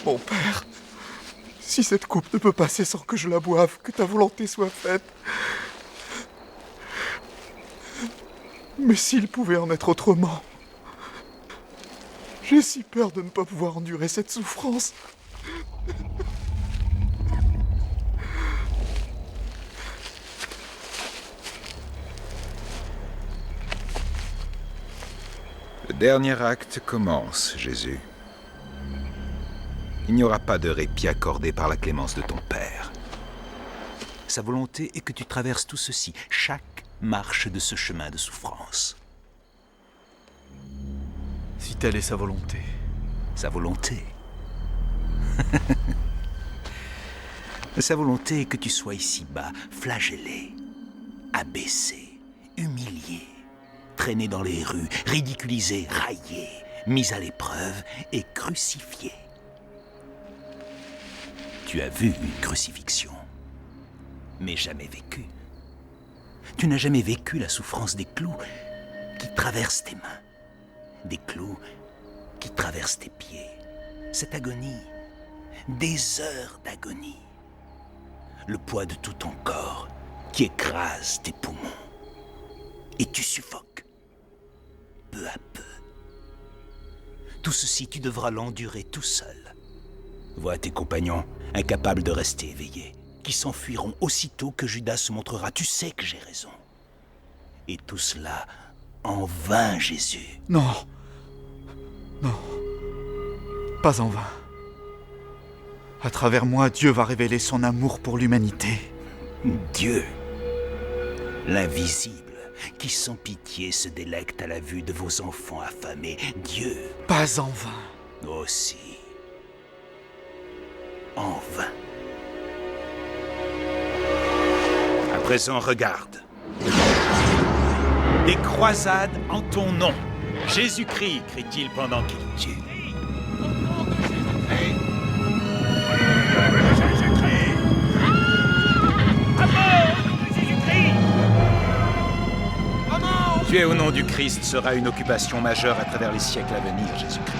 Mon père, si cette coupe ne peut passer sans que je la boive, que ta volonté soit faite. Mais s'il pouvait en être autrement. J'ai si peur de ne pas pouvoir endurer cette souffrance. Le dernier acte commence, Jésus. Il n'y aura pas de répit accordé par la clémence de ton Père. Sa volonté est que tu traverses tout ceci, chaque marche de ce chemin de souffrance. Si telle est sa volonté. Sa volonté. Sa volonté est que tu sois ici-bas, flagellé, abaissé, humilié, traîné dans les rues, ridiculisé, raillé, mis à l'épreuve et crucifié. Tu as vu une crucifixion, mais jamais vécu. Tu n'as jamais vécu la souffrance des clous qui traversent tes mains, des clous qui traversent tes pieds. Cette agonie, des heures d'agonie, le poids de tout ton corps qui écrase tes poumons. Et tu suffoques, peu à peu. Tout ceci, tu devras l'endurer tout seul. Vois tes compagnons, incapables de rester éveillés, qui s'enfuiront aussitôt que Judas se montrera. Tu sais que j'ai raison. Et tout cela en vain, Jésus. Non. Non. Pas en vain. À travers moi, Dieu va révéler son amour pour l'humanité. Dieu, l'invisible, qui sans pitié se délecte à la vue de vos enfants affamés. Dieu. Pas en vain. Aussi. En vain. À présent, regarde. Des croisades en ton nom. Jésus-Christ, crie-t-il pendant qu'il tue. Tuer au nom du Christ sera une occupation majeure à travers les siècles à venir, Jésus-Christ.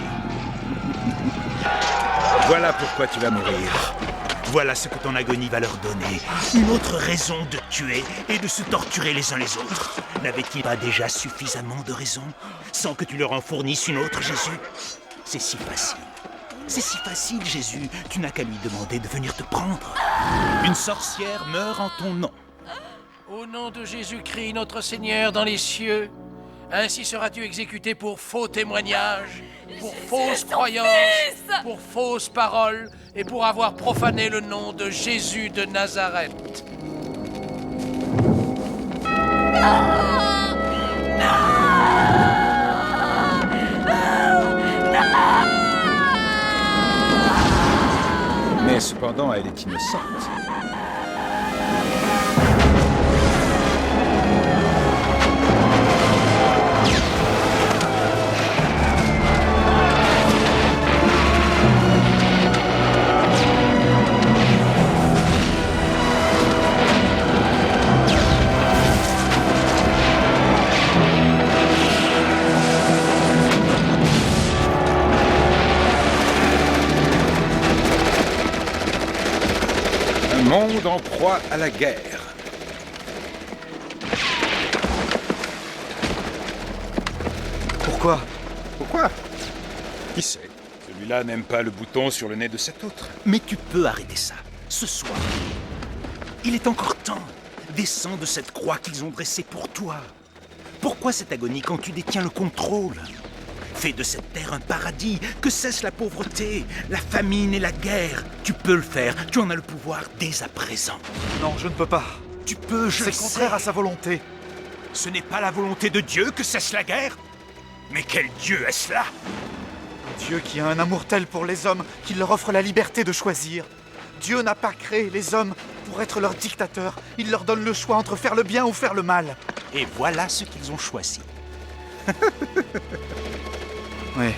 Voilà pourquoi tu vas mourir. Voilà ce que ton agonie va leur donner. Une autre raison de tuer et de se torturer les uns les autres. N'avait-il pas déjà suffisamment de raisons, sans que tu leur en fournisses une autre, Jésus? C'est si facile. C'est si facile, Jésus. Tu n'as qu'à lui demander de venir te prendre. Une sorcière meurt en ton nom. Au nom de Jésus-Christ, notre Seigneur dans les cieux, ainsi seras-tu exécuté pour faux témoignages, pour fausses croyances, pour fausses paroles et pour avoir profané le nom de Jésus de Nazareth. Mais cependant, elle est innocente. Monde en proie à la guerre. Pourquoi? Pourquoi? Qui sait? Celui-là n'aime pas le bouton sur le nez de cet autre. Mais tu peux arrêter ça, ce soir. Il est encore temps. Descends de cette croix qu'ils ont dressée pour toi. Pourquoi cette agonie quand tu détiens le contrôle? Fais de cette terre un paradis, que cesse la pauvreté, la famine et la guerre. Tu peux le faire, tu en as le pouvoir dès à présent. Non, je ne peux pas. Tu peux, je le sais. C'est contraire à sa volonté. Ce n'est pas la volonté de Dieu que cesse la guerre? Mais quel Dieu est-ce là? Dieu qui a un amour tel pour les hommes qu'il leur offre la liberté de choisir. Dieu n'a pas créé les hommes pour être leurs dictateurs. Il leur donne le choix entre faire le bien ou faire le mal. Et voilà ce qu'ils ont choisi. Oui.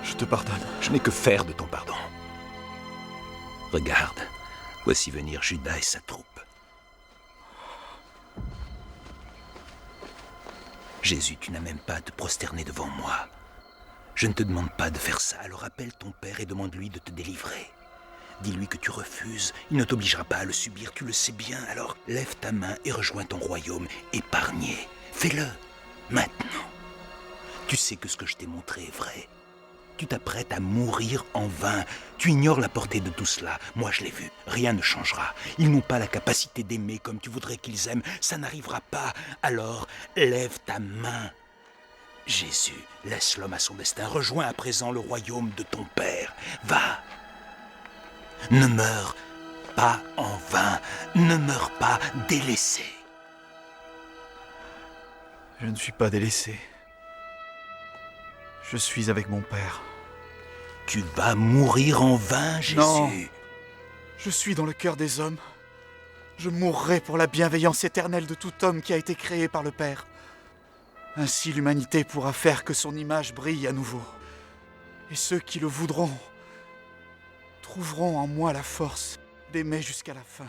Je te pardonne. Je n'ai que faire de ton pardon. Regarde, voici venir Judas et sa troupe. Jésus, tu n'as même pas à te prosterner devant moi. Je ne te demande pas de faire ça, alors appelle ton père et demande-lui de te délivrer. Dis-lui que tu refuses, il ne t'obligera pas à le subir, tu le sais bien, alors lève ta main et rejoins ton royaume, épargné. Fais-le, maintenant. Tu sais que ce que je t'ai montré est vrai. Tu t'apprêtes à mourir en vain. Tu ignores la portée de tout cela. Moi, je l'ai vu. Rien ne changera. Ils n'ont pas la capacité d'aimer comme tu voudrais qu'ils aiment. Ça n'arrivera pas. Alors, lève ta main. Jésus, laisse l'homme à son destin. Rejoins à présent le royaume de ton Père. Va. Ne meurs pas en vain. Ne meurs pas délaissé. Je ne suis pas délaissé. Je suis avec mon père. Tu vas mourir en vain, Jésus. Non. Je suis dans le cœur des hommes. Je mourrai pour la bienveillance éternelle de tout homme qui a été créé par le Père. Ainsi l'humanité pourra faire que son image brille à nouveau. Et ceux qui le voudront trouveront en moi la force d'aimer jusqu'à la fin.